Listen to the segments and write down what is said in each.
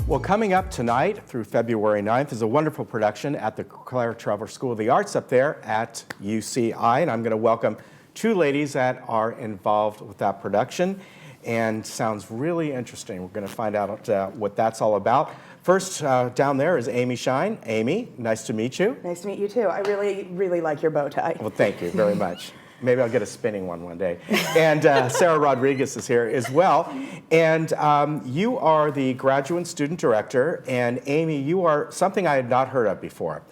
Well, coming up tonight through February 9th is a wonderful production at the Trevor School of the Arts up there at UCI, and I'm going to welcome two ladies that are involved with that production, and sounds really interesting. We're going to find out what that's all about. First down there is Amy Shine. Amy, nice to meet you. Nice to meet you too. I really like your bow tie. Well, thank you very much. Maybe I'll get a spinning one day. And Sarah Rodriguez is here as well. And you are the graduate student director. And Amy, you are something I had not heard of before.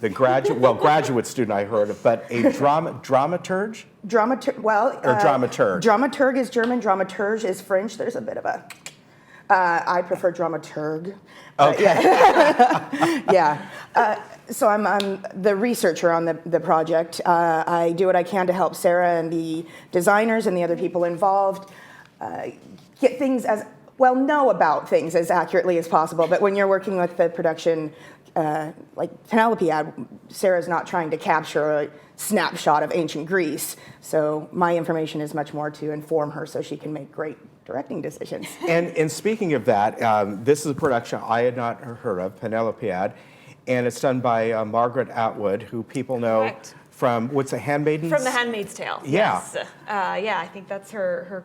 The graduate student I heard of, but a dramaturge? Dramaturg. Dramaturg is German, dramaturge is French. There's a bit of a, I prefer dramaturg. Okay. Yeah. So I'm the researcher on the project. I do what I can to help Sarah and the designers and the other people involved get things know about things as accurately as possible. But when you're working with the production, like Penelope ad, Sarah's not trying to capture a snapshot of ancient Greece. So my information is much more to inform her so she can make great directing decisions. And speaking of that, this is a production I had not heard of, Penelope ad. And it's done by Margaret Atwood, who people know Correct. From, what's the Handmaid's? From The Handmaid's Tale. Yeah. Yes. I think that's her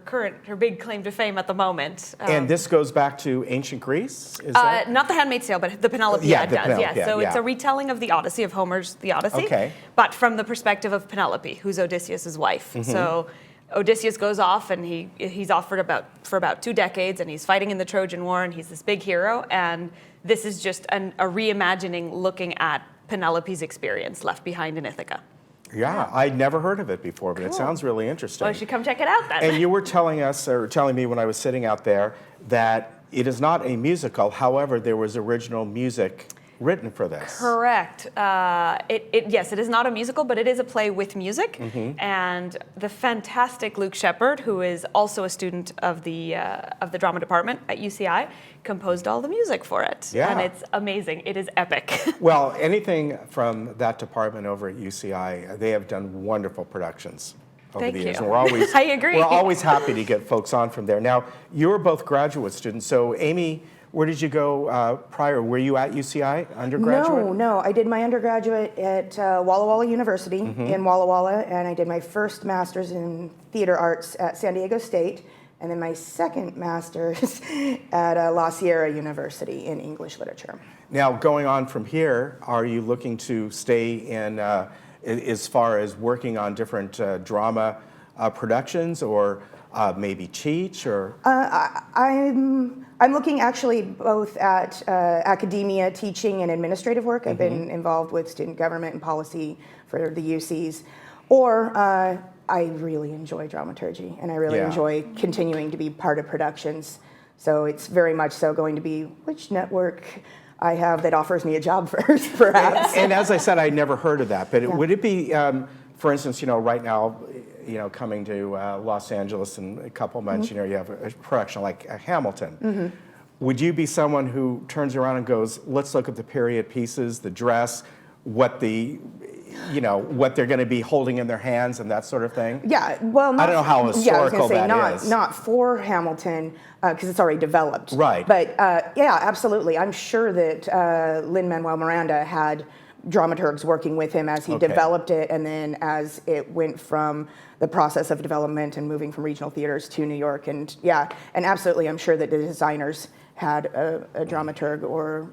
big claim to fame at the moment. And this goes back to ancient Greece? Is that? Not The Handmaid's Tale, but the Penelope Yeah, ad the does. Penelope Yes. So ad, it's yeah. a retelling of the Odyssey, of Homer's The Odyssey. Okay. But from the perspective of Penelope, who's Odysseus' wife. Mm-hmm. So Odysseus goes off, and he's off for about 2 decades, and he's fighting in the Trojan War, and he's this big hero. And this is just a reimagining, looking at Penelope's experience left behind in Ithaca. Yeah, I'd never heard of it before, but it sounds really interesting. Well, you should come check it out then. And you were telling me when I was sitting out there that it is not a musical. However, there was original music written for this. Correct. Yes, it is not a musical, but it is a play with music. Mm-hmm. And the fantastic Luke Shepard, who is also a student of the drama department at UCI, composed all the music for it. Yeah. And it's amazing. It is epic. Well, anything from that department over at UCI, they have done wonderful productions over Thank the years. you. And we're always, I agree. We're always happy to get folks on from there. Now, you were both graduate students. So, Amy, where did you go prior? Were you at UCI, undergraduate? No. I did my undergraduate at Walla Walla University in Walla Walla, and I did my first master's in theater arts at San Diego State, and then my second master's at La Sierra University in English literature. Now, going on from here, are you looking to stay in, as far as working on different drama productions, or maybe teach, or? I'm looking actually both at academia, teaching, and administrative work. I've been involved with student government and policy for the UCs. Or I really enjoy dramaturgy, and I really enjoy continuing to be part of productions. So it's very much so going to be which network I have that offers me a job first, perhaps. And as I said, I never heard of that. But would it be, for instance, right now, coming to Los Angeles in a couple months, you have a production like Hamilton. Would you be someone who turns around and goes, let's look at the period pieces, the dress, what what they're going to be holding in their hands and that sort of thing? Yeah, well, I don't know how historical that is. Not for Hamilton, because it's already developed. Right. But yeah, absolutely. I'm sure that Lin-Manuel Miranda had dramaturgs working with him as he developed it, and then as it went from the process of development and moving from regional theaters to New York. And and absolutely, I'm sure that the designers had a dramaturg or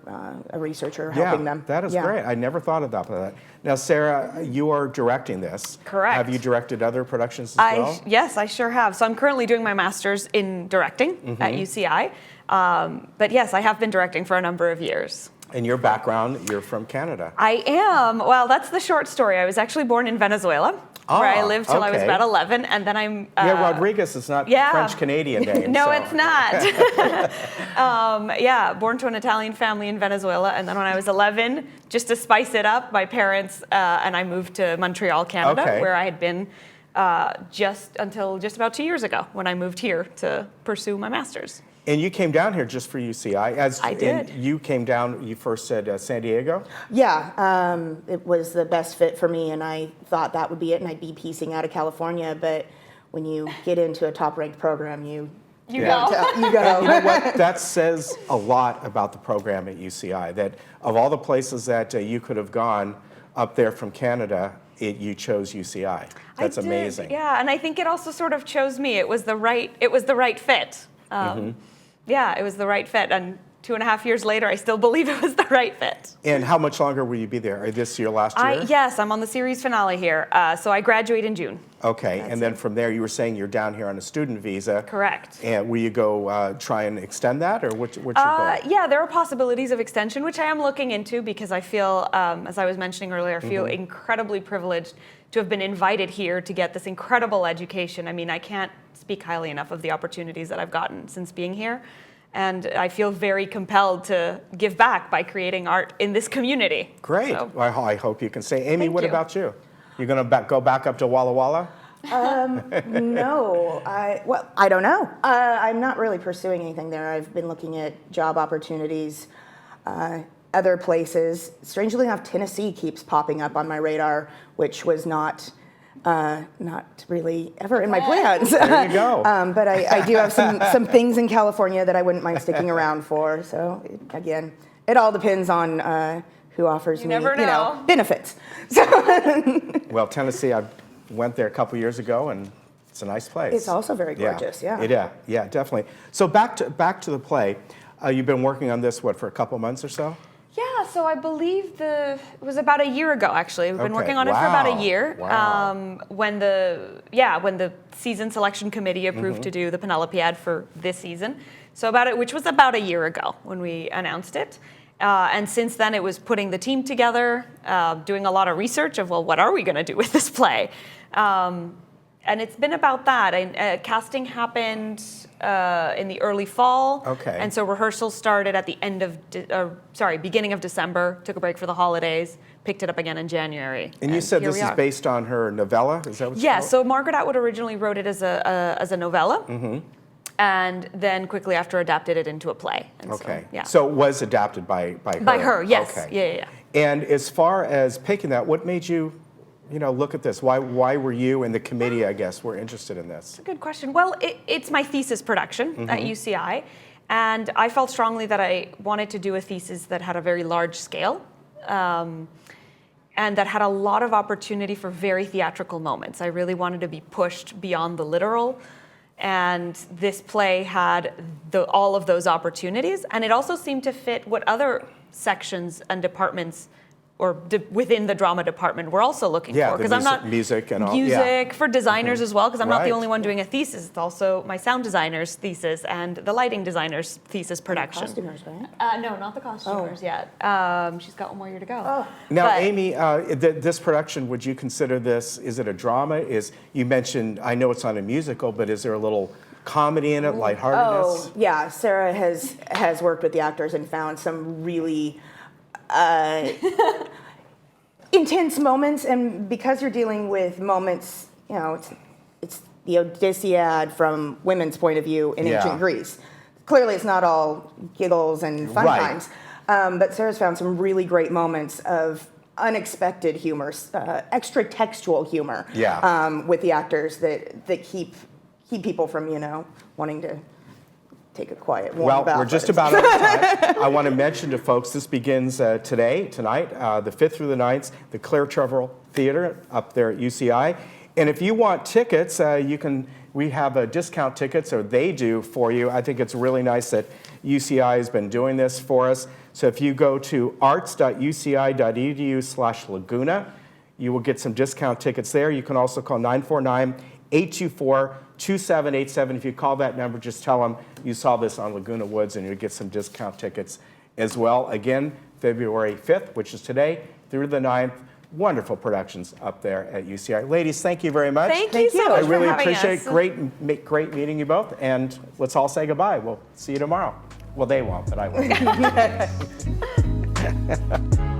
a researcher helping them. That is great. I never thought about that. Now, Sarah, you are directing this. Correct. Have you directed other productions as well? Yes, I sure have. So I'm currently doing my master's in directing at UCI. But yes, I have been directing for a number of years. And your background, you're from Canada. I am. Well, that's the short story. I was actually born in Venezuela, where I lived till I was about 11, and then I'm... Rodriguez is not French-Canadian name. No, so. it's not. Born to an Italian family in Venezuela, and then when I was 11, just to spice it up, my parents and I moved to Montreal, Canada, where I had been just about 2 years ago when I moved here to pursue my master's. And you came down here just for UCI. I did. And you came down, you first said San Diego? Yeah, it was the best fit for me, and I thought that would be it, and I'd be piecing out of California. But when you get into a top-ranked program, you You Yeah. go. You go. You know what? That says a lot about the program at UCI, that of all the places that you could have gone up there from Canada, you chose UCI. That's I did, amazing. Yeah, and I think it also sort of chose me. It was the right fit. Yeah, it was the right fit. And 2.5 years later, I still believe it was the right fit. And how much longer will you be there? Is this your last year? Yes, I'm on the series finale here. So I graduate in June. Okay, and then from there, you were saying you're down here on a student visa. Correct. And will you go try and extend that, or what's your goal? Yeah, there are possibilities of extension, which I am looking into because I feel, as I was mentioning earlier, I feel incredibly privileged to have been invited here to get this incredible education. I mean, I can't speak highly enough of the opportunities that I've gotten since being here. And I feel very compelled to give back by creating art in this community. Great. So. Well, I hope you can say. Amy, Thank what you. about you? You're going to go back up to Walla Walla? No, I don't know. I'm not really pursuing anything there. I've been looking at job opportunities, other places. Strangely enough, Tennessee keeps popping up on my radar, which was not really ever in my plans. There you go. But I do have some things in California that I wouldn't mind sticking around for. So again, it all depends on who offers me, never know. benefits. Well, Tennessee, I went there a couple years ago, and it's a nice place. It's also very gorgeous. Yeah. Yeah, definitely. So back to the play. You've been working on this, for a couple months or so? Yeah, so I believe it was about a year ago, actually. We've been Okay. working on it for about a year. Wow. When the season selection committee approved to do the Penelope ad for this season. So which was about a year ago when we announced it. And since then, it was putting the team together, doing a lot of research of, well, what are we going to do with this play? And it's been about that. And casting happened in the early fall. Okay. And so rehearsals started at the beginning of December, took a break for the holidays, picked it up again in January. And you said here this we is are. based on her novella? Is that what you Yeah, call it? so Margaret Atwood originally wrote it as a novella. And then quickly after adapted it into a play. And Okay. So, yeah. So it was adapted by her? By her, yes. Okay. Yeah. And as far as picking that, what made you, look at this? Why were you and the committee, I guess, were interested in this? Good question. Well, it's my thesis production at UCI. And I felt strongly that I wanted to do a thesis that had a very large scale and that had a lot of opportunity for very theatrical moments. I really wanted to be pushed beyond the literal. And this play had all of those opportunities. And it also seemed to fit what other sections and departments or within the drama department we're also looking for. Because I'm not music and all. music for designers as well, because I'm not the Right. only one doing a thesis. It's also my sound designer's thesis and the lighting designer's thesis production. Costumers, right? No, not the costumers yet. She's got one more year to go. Oh. Now, But- Amy, this production, would you consider this, is it a drama? You mentioned, I know it's not a musical, but is there a little comedy in it, lightheartedness? Oh, yeah. Sarah has worked with the actors and found some really intense moments. And because you're dealing with moments, it's the Odysseid from women's point of view in ancient Greece. Clearly, it's not all giggles and fun Right. times. But Sarah's found some really great moments of unexpected humor, extra textual humor with the actors that keep people from, wanting to take a quiet warm bath. We're just about out of time. I want to mention to folks, this begins tonight, the 5th through the 9th, the Trevor Theater up there at UCI. And if you want tickets, we have discount tickets, or they do for you. I think it's really nice that UCI has been doing this for us. So if you go to arts.uci.edu/Laguna, you will get some discount tickets there. You can also call 949-824-2787. If you call that number, just tell them you saw this on Laguna Woods, and you'll get some discount tickets as well. Again, February 5th, which is today, through the 9th. Wonderful productions up there at UCI. Ladies, thank you very much. Thank you so much I really for having appreciate us. great meeting you both, and let's all say goodbye. We'll see you tomorrow. Well, they won't, but I will.